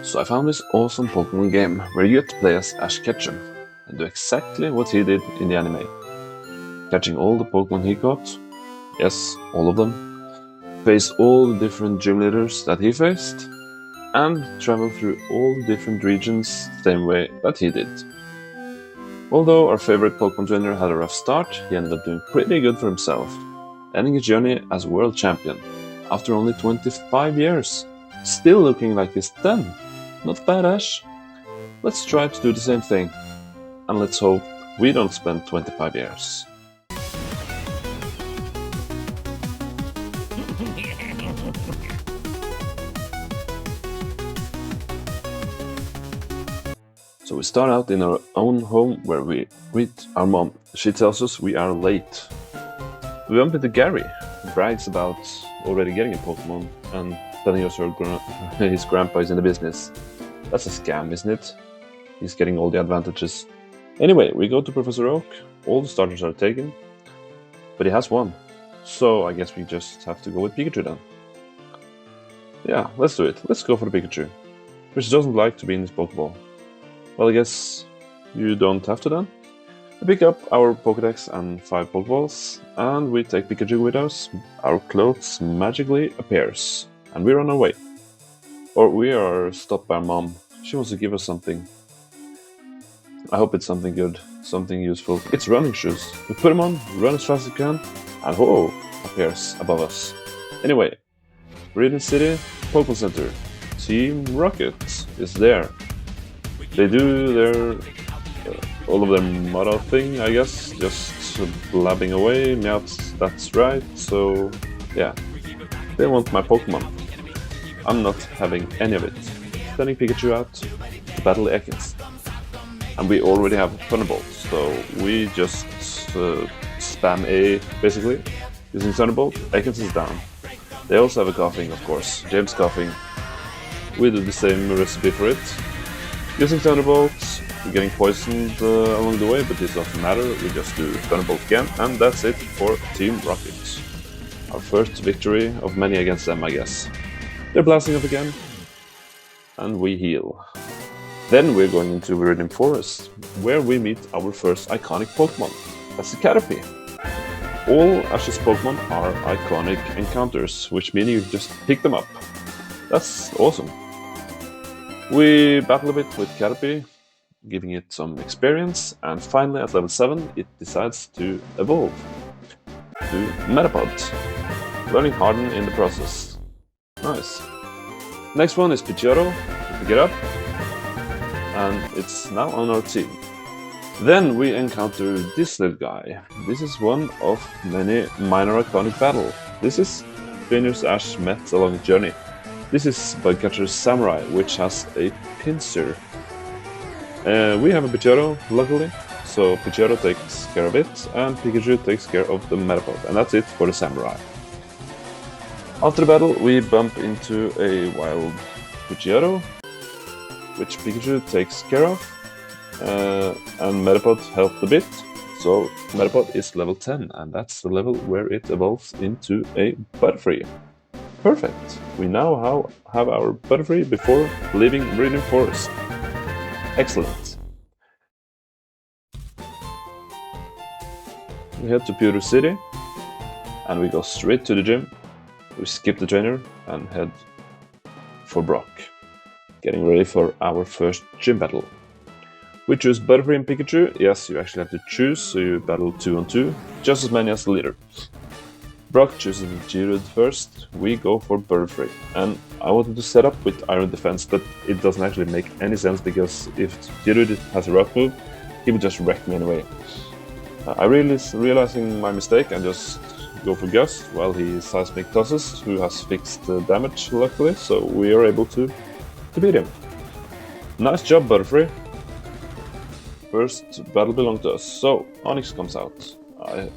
So I found this awesome Pokemon game where you get to play as Ash Ketchum and do exactly what he did in the anime. Catching all the Pokemon he caught, yes, all of them, face all the different gym leaders that he faced, and travel through all the different regions the same way that he did. Although our favorite Pokemon trainer had a rough start, he ended up doing pretty good for himself, ending his journey as world champion after only 25 years. Still looking like he's 10. Not bad, Ash. Let's try to do the same thing, and let's hope we don't spend 25 years. So we start out in our own home where we greet our mom. She tells us we are late. We bump into Gary, who brags about already getting a Pokemon and telling us his grandpa is in the business. That's a scam, isn't it? He's getting all the advantages. Anyway, we go to Professor Oak. All the starters are taken, but he has one. So I guess we just have to go with Pikachu then. Yeah, let's do it. Let's go for the Pikachu, which doesn't like to be in this Pokeball. Well, I guess you don't have to then. We pick up our Pokédex and 5 Pokeballs, and we take Pikachu with us. Our clothes magically appears, and we're on our way. Or we are stopped by our mom. She wants to give us something. I hope it's something good, something useful. It's running shoes. We put them on, run as fast as we can, and whoa, appears above us. Anyway, we're in the city, Pokemon Center. Team Rocket is there. They do their all of their motto thing, I guess, just blabbing away. Yeah, that's right. So yeah, they want my Pokemon. I'm not having any of it. Sending Pikachu out to battle the Ekans. And we already have Thunderbolt, so we just spam A, basically, using Thunderbolt. Ekans is down. They also have a Coughing, of course. James Coughing. We do the same recipe for it. Using Thunderbolt, we're getting poisoned along the way, but it doesn't matter. We just do Thunderbolt again, and that's it for Team Rocket. Our first victory of many against them, I guess. They're blasting up again, and we heal. Then we're going into Viridian Forest, where we meet our first iconic Pokemon. That's the Caterpie. All Ash's Pokemon are iconic encounters, which means you just pick them up. That's awesome. We battle a bit with Caterpie, giving it some experience, and finally at level 7 it decides to evolve to Metapod, learning Harden in the process. Nice. Next one is Pidgeotto, pick it up, and it's now on our team. Then we encounter this little guy. This is one of many minor iconic battles. This is trainers Ash met along the journey. This is Bugcatcher Samurai, which has a pincer. We have a Pidgeotto, luckily, so Pidgeotto takes care of it, and Pikachu takes care of the Metapod, and that's it for the Samurai. After the battle, we bump into a wild Pidgeotto, which Pikachu takes care of, and Metapod helped a bit, so Metapod is level 10, and that's the level where it evolves into a Butterfree. Perfect! We now have our Butterfree before leaving Viridian Forest. Excellent. We head to Pewter City, and we go straight to the gym. We skip the trainer and head for Brock, getting ready for our first gym battle. We choose Butterfree and Pikachu. Yes, you actually have to choose, so you battle 2 on 2, just as many as the leader. Brock chooses Geodude first. We go for Butterfree, and I wanted to set up with Iron Defense, but it doesn't actually make any sense because if Geodude has a rock move, he would just wreck me anyway. I realizing my mistake and just go for Gust while he Seismic tosses, who has fixed damage luckily, so we are able to beat him. Nice job, Butterfree. First battle belongs to us, so Onix comes out.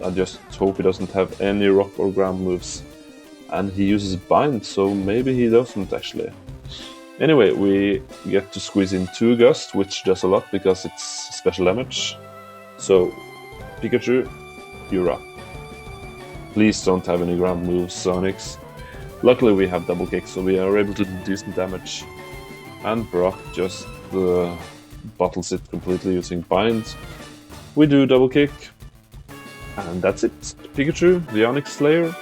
I just hope he doesn't have any rock or ground moves. And he uses Bind, so maybe he doesn't actually. Anyway, we get to squeeze in 2 Gust, which does a lot because it's special damage. So, Pikachu, you're up. Please don't have any ground moves, Onix. Luckily we have double kick, so we are able to do decent damage. and Brock just bottles it completely using bind. We do double kick, and that's it. Pikachu, the Onyx Slayer.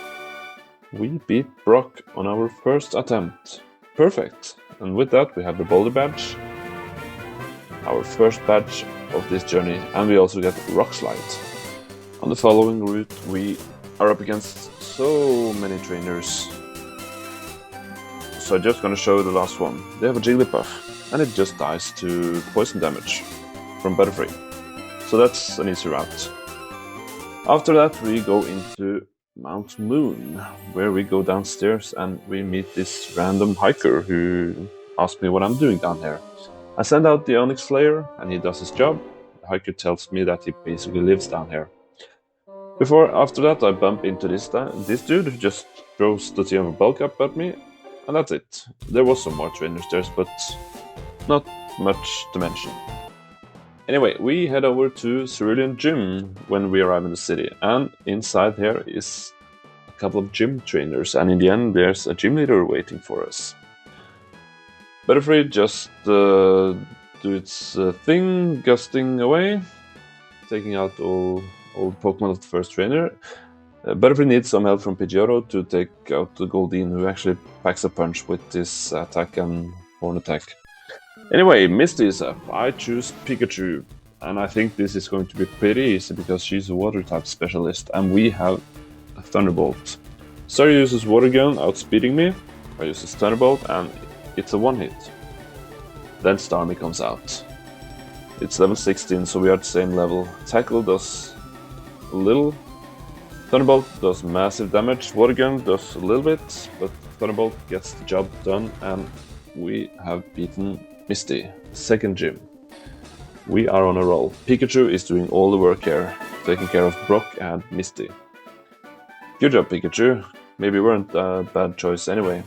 We beat Brock on our first attempt. Perfect. And with that we have the Boulder Badge, our first badge of this journey, and we also get Rock Slide. On the following route we are up against so many trainers. So I'm just gonna show the last one. They have a Jigglypuff, and it just dies to poison damage from Butterfree. So that's an easy route. After that we go into Mount Moon, where we go downstairs and we meet this random hiker who asked me what I'm doing down here. I send out the Onyx Slayer and he does his job. The hiker tells me that he basically lives down here. After that I bump into this dude who just throws the Team of Bulk up at me, and that's it. There was some more trainers there, but not much to mention. Anyway, we head over to Cerulean Gym when we arrive in the city, and inside here is a couple of gym trainers, and in the end there's a gym leader waiting for us. Butterfree just do its thing, gusting away, taking out all Pokemon of the first trainer. Butterfree needs some help from Pidgeotto to take out the Goldeen, who actually packs a punch with this attack and horn attack. Anyway, Misty is up. I choose Pikachu, and I think this is going to be pretty easy because she's a water type specialist and we have a Thunderbolt. Staryu uses Water Gun, outspeeding me. I use this Thunderbolt and it's a one-hit. Then Starmie comes out. It's level 16, so we are at the same level. Tackle does a little. Thunderbolt does massive damage. Water Gun does a little bit, but Thunderbolt gets the job done, and we have beaten Misty. Second gym. We are on a roll. Pikachu is doing all the work here, taking care of Brock and Misty. Good job, Pikachu. Maybe we weren't a bad choice anyway.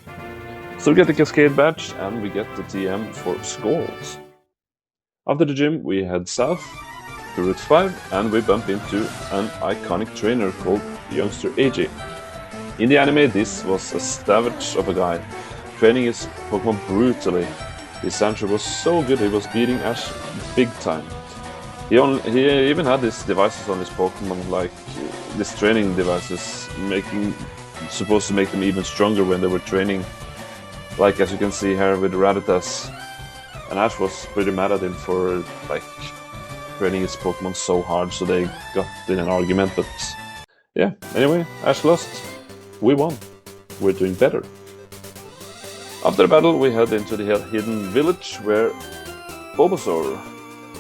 So we get the Cascade Badge and we get the TM for Scald. After the gym we head south to Route 5 and we bump into an iconic trainer called Youngster AJ. In the anime this was a savage of a guy, training his Pokemon brutally. His Sandshrew was so good he was beating Ash big time. He even had these devices on his Pokemon, like these training devices, supposed to make them even stronger when they were training. Like as you can see here with Rattatas. And Ash was pretty mad at him for like training his Pokemon so hard, so they got in an argument, but yeah, anyway, Ash lost. We won. We're doing better. After the battle, we head into the hidden village where Bulbasaur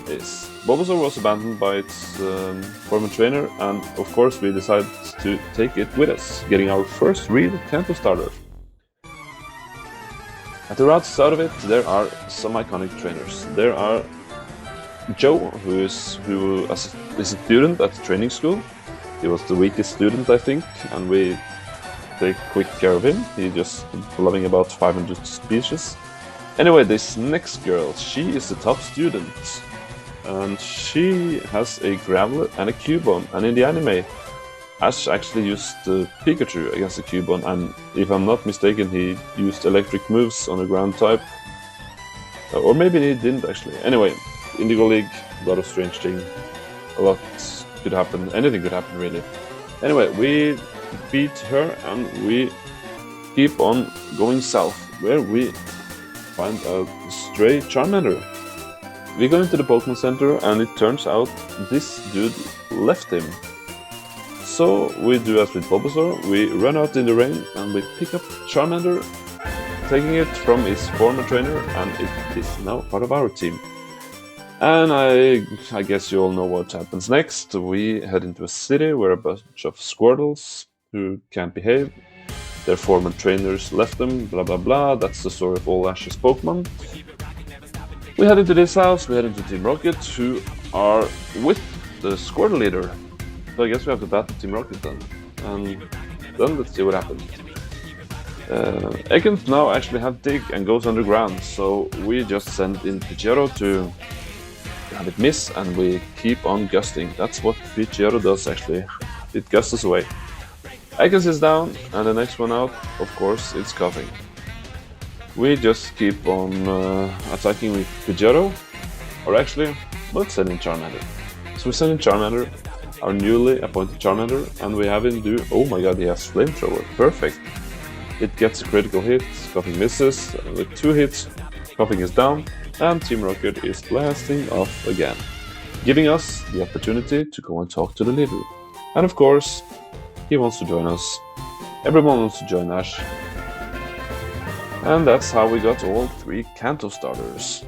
is. Bulbasaur was abandoned by its former trainer, and of course we decided to take it with us, getting our first real Kanto starter. At the route south of it, there are some iconic trainers. There are Joe, who is a student at the training school. He was the weakest student, I think, and we take quick care of him. He's just loving about 500 speeches. Anyway, this next girl, she is the top student. And she has a Graveler and a Cubone. And in the anime, Ash actually used Pikachu against the Cubone. And if I'm not mistaken, he used electric moves on the ground type. Or maybe he didn't actually. Anyway, Indigo League, a lot of strange things. A lot could happen. Anything could happen, really. Anyway, we beat her and we keep on going south, where we find a stray Charmander. We go into the Pokemon Center and it turns out this dude left him. So we do as with Bulbasaur, we run out in the rain and we pick up Charmander, taking it from its former trainer, and it is now part of our team. And I guess you all know what happens next. We head into a city where a bunch of Squirtles who can't behave. Their former trainers left them, blah blah blah. That's the story of all Ash's Pokemon. We head into this house, we head into Team Rocket, who are with the Squirtle leader. So I guess we have to battle Team Rocket then. And then let's see what happens. Ekans now actually have Dig and goes underground, so we just send in Pidgeotto to have it miss, and we keep on gusting. That's what Pidgeotto does actually. It gusts away. Ekans is down, and the next one out, of course, it's Coughing. We just keep on attacking with Pidgeotto, or actually, let's send in Charmander. So we send in Charmander, our newly appointed Charmander, and we have him do, oh my god, he has Flamethrower, perfect. It gets a critical hit, Koffing misses, with 2 hits, Koffing is down, and Team Rocket is blasting off again, giving us the opportunity to go and talk to the leader. And of course, he wants to join us. Everyone wants to join Ash. And that's how we got all 3 Kanto starters.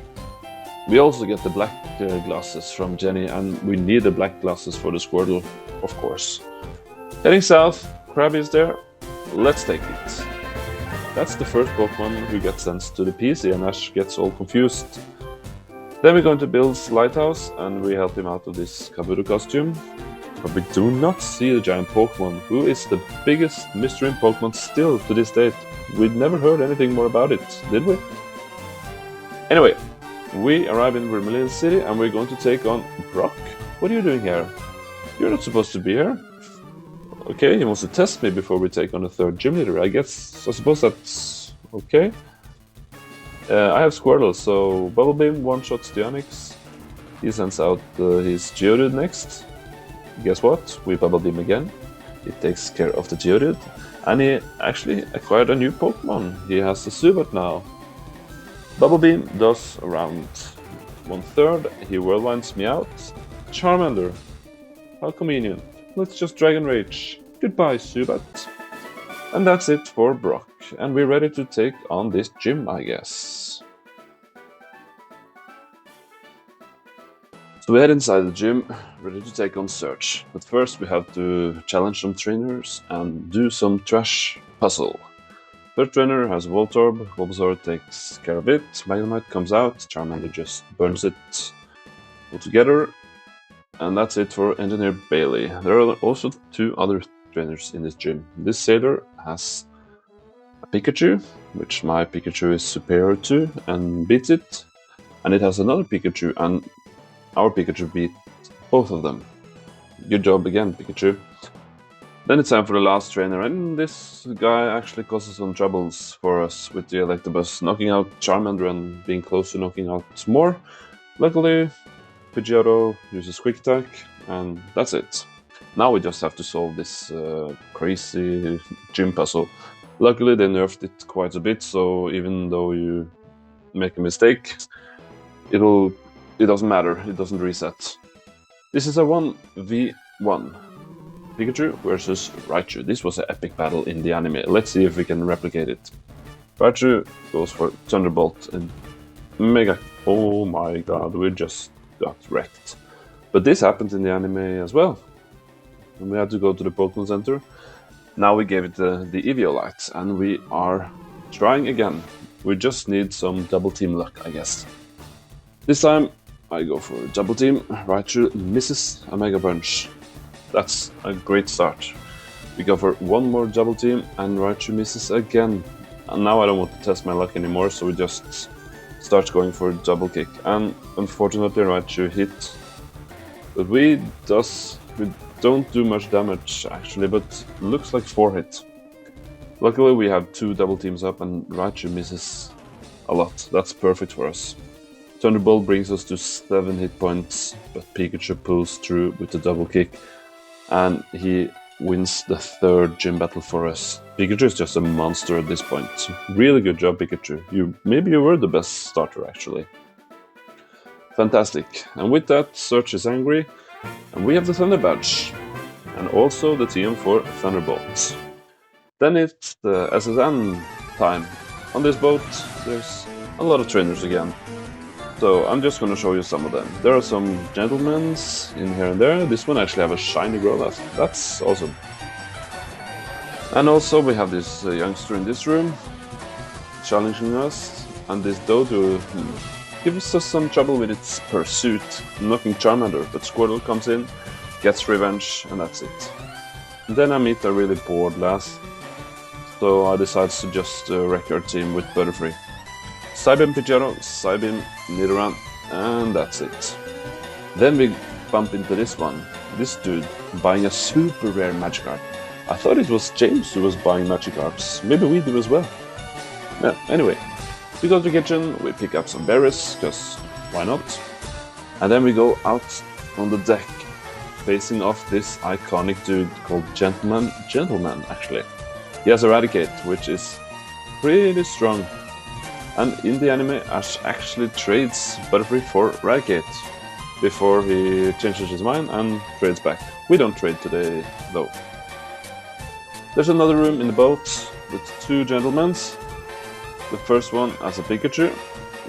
We also get the black glasses from Jenny, and we need the black glasses for the Squirtle, of course. Heading south, Krabby is there. Let's take it. That's the first Pokemon who gets sent to the PC, and Ash gets all confused. Then we're going to Bill's lighthouse, and we help him out of this Kabuto costume. But we do not see the giant Pokemon, who is the biggest mystery in Pokemon still to this date. We'd never heard anything more about it, did we? Anyway, we arrive in Vermilion City, and we're going to take on Brock. What are you doing here? You're not supposed to be here. Okay, he wants to test me before we take on the 3rd gym leader. I suppose that's okay. I have Squirtle, so Bubble Beam one-shots the Onix. He sends out his Geodude next. Guess what? We Bubble Beam again. It takes care of the Geodude. And he actually acquired a new Pokemon. He has a Zubat now. Bubble Beam does around 1/3. He Whirlwinds me out. Charmander. How convenient. Let's just Dragon Rage. Goodbye, Zubat. And that's it for Brock. And we're ready to take on this gym, I guess. So we head inside the gym, ready to take on Surge. But first we have to challenge some trainers and do some trash puzzle. First trainer has Voltorb, Bulbasaur takes care of it, Magnemite comes out, Charmander just burns it altogether. And that's it for Engineer Bailey. There are also 2 other trainers in this gym. This sailor has a Pikachu, which my Pikachu is superior to and beats it. And it has another Pikachu, and our Pikachu beat both of them. Good job again, Pikachu. Then it's time for the last trainer, and this guy actually causes some troubles for us with the Electabuzz, knocking out Charmander and being close to knocking out more. Luckily, Pidgeotto uses Quick Attack, and that's it. Now we just have to solve this crazy gym puzzle. Luckily they nerfed it quite a bit, so even though you make a mistake, it doesn't matter, it doesn't reset. This is a 1v1. Pikachu versus Raichu. This was an epic battle in the anime. Let's see if we can replicate it. Raichu goes for Thunderbolt and Mega. Oh my god, we just got wrecked. But this happened in the anime as well. And we had to go to the Pokemon Center. Now we gave it the Eviolite, and we are trying again. We just need some double team luck, I guess. This time I go for a double team. Raichu misses a Mega Punch. That's a great start. We go for one more double team, and Raichu misses again. And now I don't want to test my luck anymore, so we just start going for a double kick. And unfortunately Raichu hit. But we don't do much damage actually, but looks like 4 hit. Luckily we have 2 double teams up, and Raichu misses a lot. That's perfect for us. Thunderbolt brings us to 7 hit points, but Pikachu pulls through with the double kick, and he wins the 3rd gym battle for us. Pikachu is just a monster at this point. Really good job, Pikachu. Maybe you were the best starter actually. Fantastic. And with that, Surge is angry, and we have the Thunder Badge, and also the TM for Thunderbolt. Then it's the SSN time. On this boat, there's a lot of trainers again. So I'm just gonna show you some of them. There are some gentlemen in here and there. This one actually have a shiny Growlithe. That's awesome. And also we have this youngster in this room challenging us, and this Dodo gives us some trouble with its pursuit, knocking Charmander, but Squirtle comes in, gets revenge, and that's it. And then I meet a really bored lass, so I decide to just wreck our team with Butterfree. Psybeam Pidgeotto, Psybeam Nidoran, and that's it. Then we bump into this one, this dude buying a super rare Magikarp. I thought it was James who was buying Magikarps, maybe we do as well. Yeah, anyway, We go to the kitchen, we pick up some berries, cause why not? And then we go out on the deck, facing off this iconic dude called Gentleman actually. He has Eradicate, which is pretty strong. And in the anime, Ash actually trades Butterfree for Eradicate before he changes his mind and trades back. We don't trade today, though. There's another room in the boat with two gentlemen. The first one has a Pikachu.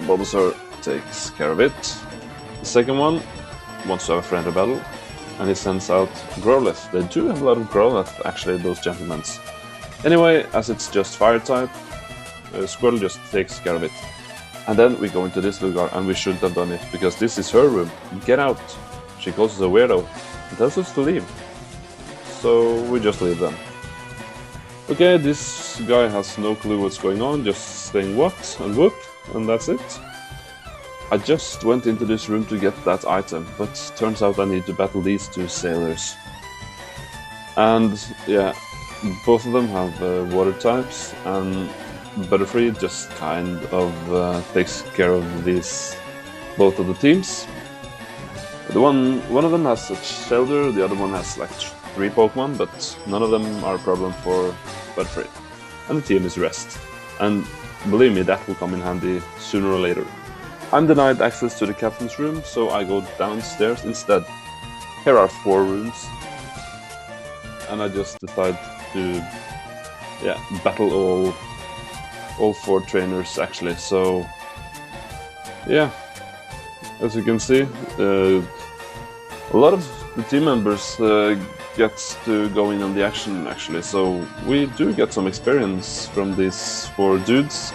Bulbasaur takes care of it. The second one wants to have a friendly battle, and he sends out Growlithe. They do have a lot of Growlithe, actually, those gentlemen. Anyway, as it's just fire type, Squirtle just takes care of it. And then we go into this lugar, and we shouldn't have done it, because this is her room. Get out! She calls us a weirdo and tells us to leave. So we just leave them. Okay, this guy has no clue what's going on, just saying what and whoop, and that's it. I just went into this room to get that item, but turns out I need to battle these two sailors. And yeah, both of them have water types, and Butterfree just kind of takes care of both of the teams. One of them has a Shelter, the other one has like 3 Pokemon, but none of them are a problem for Butterfree. And the team is Rest. And believe me, that will come in handy sooner or later. I'm denied access to the captain's room, so I go downstairs instead. Here are 4 rooms. And I just decide to battle all 4 trainers actually. So yeah, as you can see, a lot of the team members get to go in on the action actually, so we do get some experience from these 4 dudes,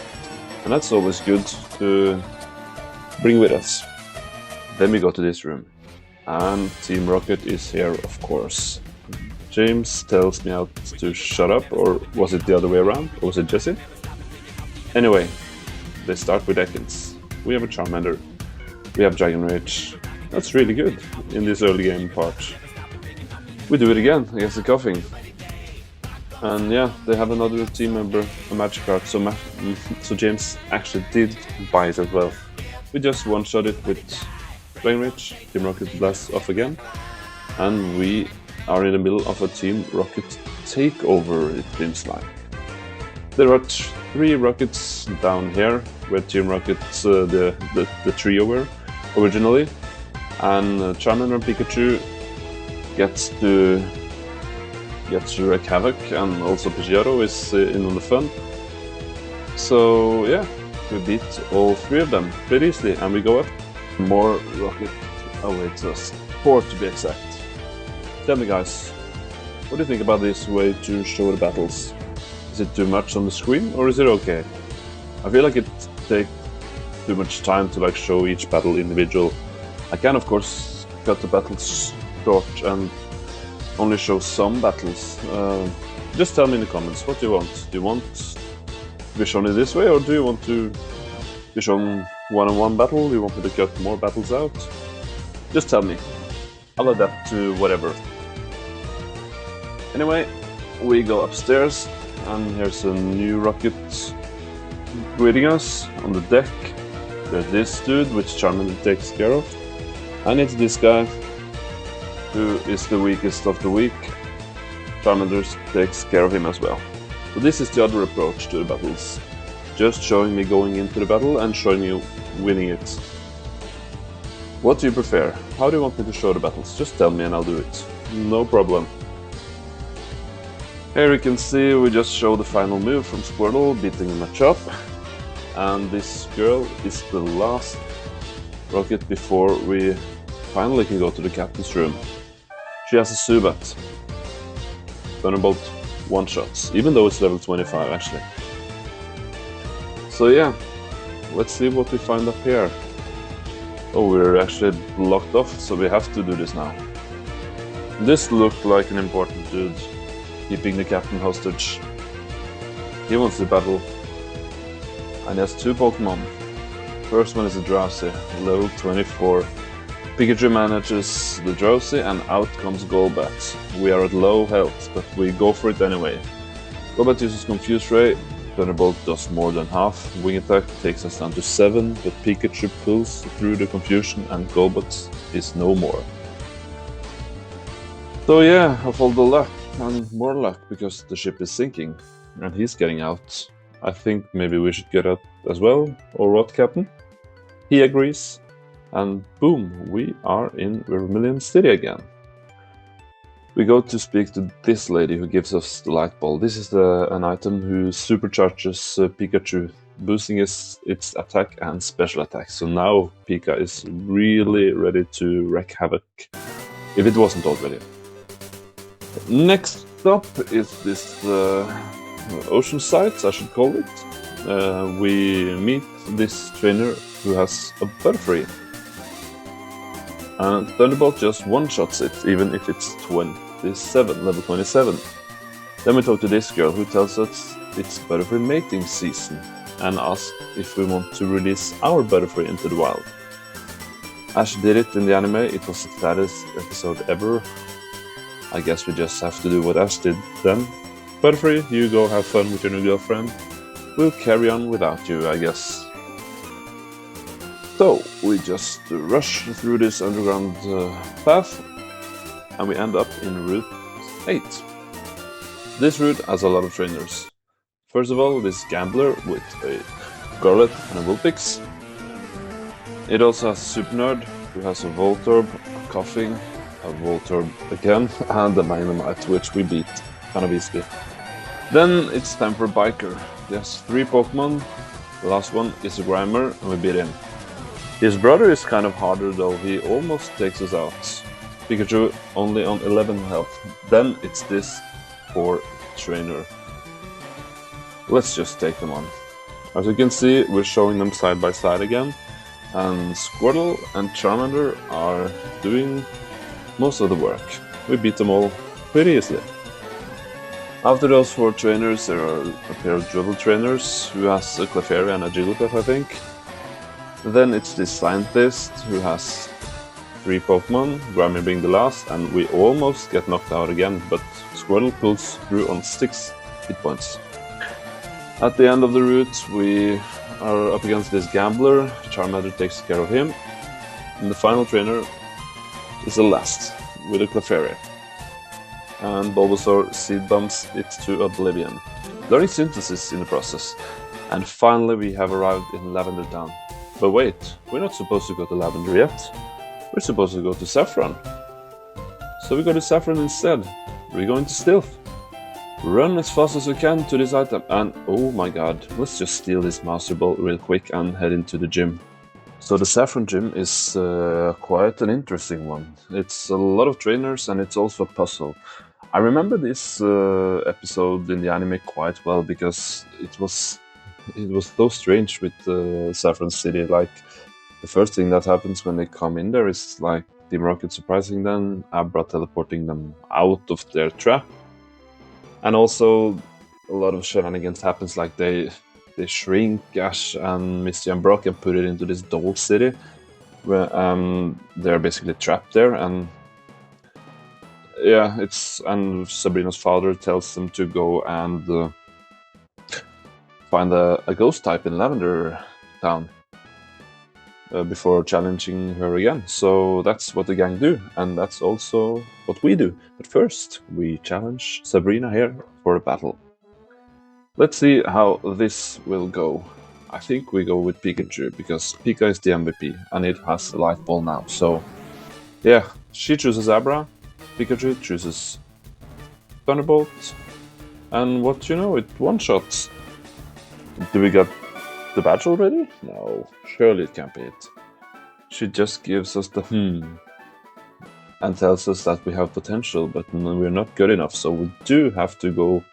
and that's always good to bring with us. Then we go to this room, and Team Rocket is here, of course. James tells me out to shut up, or was it the other way around? Or was it Jesse? Anyway, they start with Ekans. We have a Charmander. We have Dragon Rage. That's really good in this early game part. We do it again against the Coughing. And yeah, they have another team member, a Magikarp, so James actually did buy it as well. We just one-shot it with Dragon Rage. Team Rocket blasts off again. And we are in the middle of a Team Rocket takeover, it seems like. There are 3 Rockets down here, where Team Rocket's the trio were originally. And Charmander and Pikachu gets to wreak havoc, and also Pidgeotto is in on the fun. So yeah, we beat all 3 of them pretty easily, and we go up. More Rocket awaits us, 4 to be exact. Tell me guys, what do you think about this way to show the battles? Is it too much on the screen, or is it okay? I feel like it takes too much time to like show each battle individual. I can of course cut the battles short and only show some battles. Just tell me in the comments, what do you want? Do you want to be shown it this way, or do you want to be shown one-on-one battle? Do you want me to cut more battles out? Just tell me. I'll adapt to whatever. Anyway, we go upstairs, and here's a new Rocket greeting us on the deck. There's this dude, which Charmander takes care of. And it's this guy, who is the weakest of the weak. Charmander takes care of him as well. So this is the other approach to the battles. Just showing me going into the battle and showing you winning it. What do you prefer? How do you want me to show the battles? Just tell me and I'll do it. No problem. Here you can see we just show the final move from Squirtle, beating Machop. And this girl is the last Rocket before we finally can go to the captain's room. She has a Zubat. Thunderbolt one-shots, even though it's level 25 actually. So yeah, let's see what we find up here. Oh, we're actually blocked off, so we have to do this now. This looked like an important dude, keeping the captain hostage. He wants to battle, and he has 2 Pokemon. First one is a Drowsy, level 24. Pikachu manages the Drowsy, and out comes Golbat. We are at low health, but we go for it anyway. Golbat uses Confuse Ray, Thunderbolt does more than half. Wing attack takes us down to 7, but Pikachu pulls through the confusion and Golbat is no more. So yeah, of all the luck and more luck because the ship is sinking and he's getting out. I think maybe we should get out as well, or what, Captain? He agrees, and boom, we are in Vermilion City again. We go to speak to this lady who gives us the light ball. This is an item who supercharges Pikachu, boosting its attack and special attack. So now Pika is really ready to wreak havoc, if it wasn't already. Next up is this ocean sites, I should call it. We meet this trainer who has a Butterfree. And Thunderbolt just one-shots it, even if it's 27, level 27. Then we talk to this girl who tells us it's Butterfree mating season and asks if we want to release our Butterfree into the wild. Ash did it in the anime, it was the saddest episode ever. I guess we just have to do what Ash did then. Butterfree, you go have fun with your new girlfriend. We'll carry on without you, I guess. So, we just rush through this underground path, and we end up in Route 8. This route has a lot of trainers. First of all, this Gambler with a Garlet and a Vulpix. It also has a Super Nerd, who has a Voltorb, a Coughing, a Voltorb again, and a Magnemite, which we beat kind of easily. Then it's time for a Biker. He has 3 Pokemon, the last one is a Grimer, and we beat him. His brother is kind of harder though, he almost takes us out. Pikachu only on 11 health. Then it's this poor trainer. Let's just take them on. As you can see, we're showing them side by side again. And Squirtle and Charmander are doing most of the work. We beat them all pretty easily. After those 4 trainers, there are a pair of Jewel trainers who has a Clefairy and a Jigglypuff, I think. Then it's this scientist who has 3 Pokemon, Grimer being the last, and we almost get knocked out again, but Squirtle pulls through on 6 hit points. At the end of the route, we are up against this Gambler. Charmander takes care of him, and the final trainer is the last, with a Clefairy. And Bulbasaur seed bumps it to oblivion, learning synthesis in the process. And finally we have arrived in Lavender Town. But wait, we're not supposed to go to Lavender yet. We're supposed to go to Saffron. So we go to Saffron instead. We're going to Stealth. Run as fast as we can to this item, and oh my god, let's just steal this Master Ball real quick and head into the gym. So the Saffron gym is quite an interesting one. It's a lot of trainers and it's also a puzzle. I remember this episode in the anime quite well because it was so strange with Saffron City. Like, the first thing that happens when they come in there is like Team Rocket surprising them, Abra teleporting them out of their trap. And also a lot of shenanigans happens, like they shrink Ash and Misty and Brock and put it into this doll city where they're basically trapped there, and yeah, and Sabrina's father tells them to go and find a ghost type in Lavender Town before challenging her again. So that's what the gang do, and that's also what we do. But first, we challenge Sabrina here for a battle. Let's see how this will go. I think we go with Pikachu, because Pika is the MVP, and it has the light ball now. So yeah, she chooses Abra, Pikachu chooses Thunderbolt, and what you know, it one-shots. Do we get the badge already? No, surely it can't be it. She just gives us the and tells us that we have potential, but we're not good enough, so we do have to go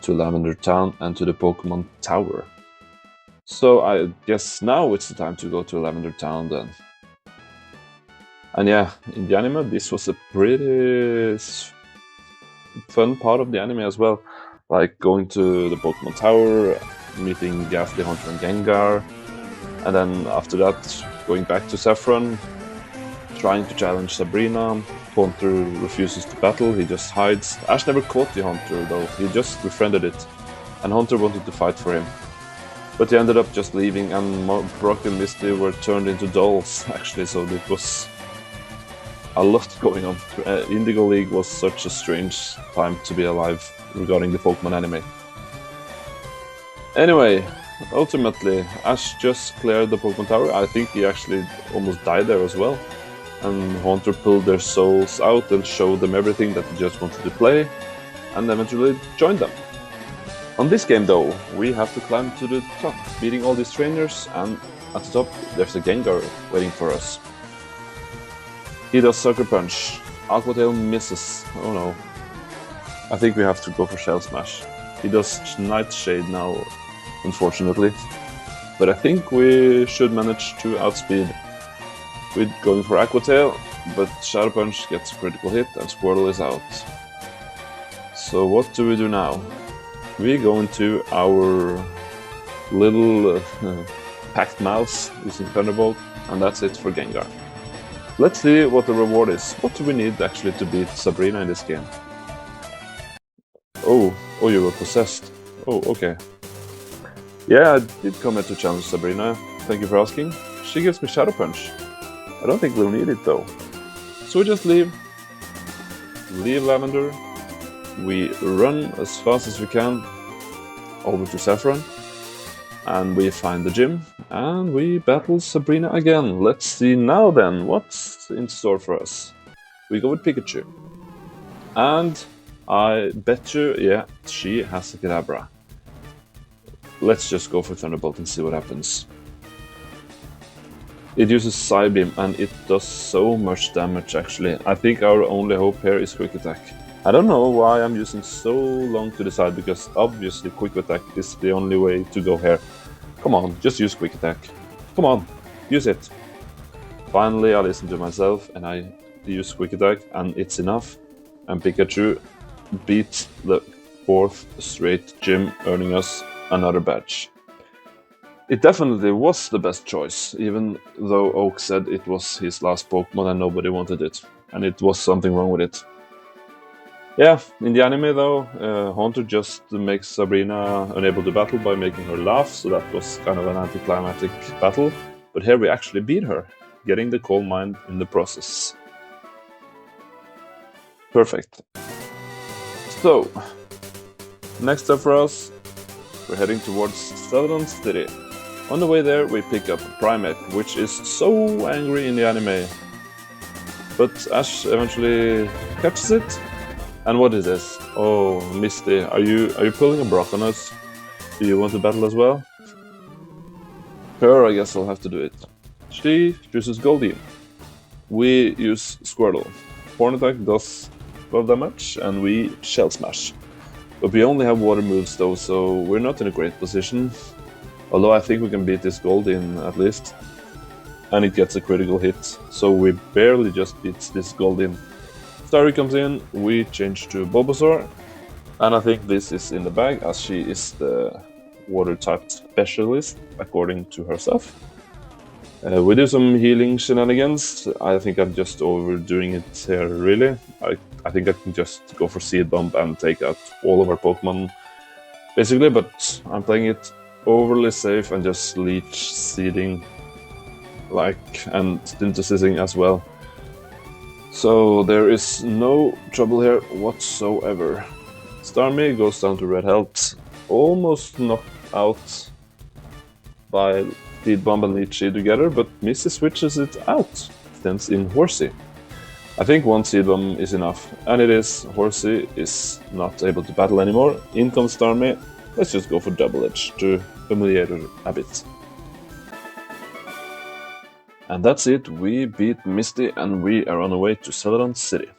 to Lavender Town and to the Pokemon Tower. So I guess now it's the time to go to Lavender Town then. And yeah, in the anime this was a pretty fun part of the anime as well. Like going to the Pokemon Tower, meeting Ghastly Haunter and Gengar, and then after that going back to Saffron, trying to challenge Sabrina. Haunter refuses to battle, he just hides. Ash never caught the Haunter though, he just befriended it. and Hunter wanted to fight for him. But he ended up just leaving, and Brock and Misty were turned into dolls, actually, so it was a lot going on. Indigo League was such a strange time to be alive regarding the Pokemon anime. Anyway, ultimately, Ash just cleared the Pokemon Tower. I think he actually almost died there as well. And Haunter pulled their souls out and showed them everything that they just wanted to play, and eventually joined them. On this game though, we have to climb to the top, beating all these trainers, and at the top there's a Gengar waiting for us. He does Sucker Punch. Aqua Tail misses. Oh no. I think we have to go for Shell Smash. He does Nightshade now, unfortunately. But I think we should manage to outspeed with going for Aqua Tail, but Shadow Punch gets a critical hit and Squirtle is out. So what do we do now? We go into our little packed mouse using Thunderbolt, and that's it for Gengar. Let's see what the reward is. What do we need actually to beat Sabrina in this game? Oh, you were possessed. Oh, okay. Yeah, I did come here to challenge Sabrina. Thank you for asking. She gives me Shadow Punch. I don't think we'll need it though. So we just leave Lavender. We run as fast as we can over to Saffron, and we find the gym, and we battle Sabrina again. Let's see now then, what's in store for us. We go with Pikachu, and I bet you, yeah, she has a Kadabra. Let's just go for Thunderbolt and see what happens. It uses Psybeam, and it does so much damage actually. I think our only hope here is Quick Attack. I don't know why I'm using so long to decide, because obviously Quick Attack is the only way to go here. Come on, just use Quick Attack. Come on, use it. Finally, I listen to myself and I use Quick Attack, and it's enough. And Pikachu beats the 4th straight gym, earning us another badge. It definitely was the best choice, even though Oak said it was his last Pokemon and nobody wanted it. And it was something wrong with it. Yeah, in the anime though, Haunter just makes Sabrina unable to battle by making her laugh, so that was kind of an anticlimactic battle. But here we actually beat her, getting the Calm Mind in the process. Perfect. So, next up for us, we're heading towards Celadon City. On the way there, we pick up Primeape, which is so angry in the anime. But Ash eventually catches it. And what is this? Oh, Misty, are you pulling a Brock on us? Do you want to battle as well? Sure, I guess I'll have to do it. She chooses Goldie. We use Squirtle. Horn Attack does 12 damage, and we Shell Smash. But we only have water moves though, so we're not in a great position. Although I think we can beat this Goldeen at least. And it gets a critical hit, so we barely just beat this Goldeen. Starry comes in, we change to Bulbasaur, and I think this is in the bag, as she is the water-type specialist, according to herself. We do some healing shenanigans. I think I'm just overdoing it here, really. I think I can just go for Seed Bomb and take out all of our Pokemon, basically, but I'm playing it overly safe and just Leech Seeding, and Synthesizing as well. So there is no trouble here whatsoever. Starmie goes down to red health, almost knocked out by Seed Bomb and Leech Seed together, but Missy switches it out, sends in Horsey. I think one Seed Bomb is enough, and it is. Horsey is not able to battle anymore. In comes Starmie. Let's just go for Double Edge to humiliate her a bit. And that's it, we beat Misty and we are on our way to Celadon City.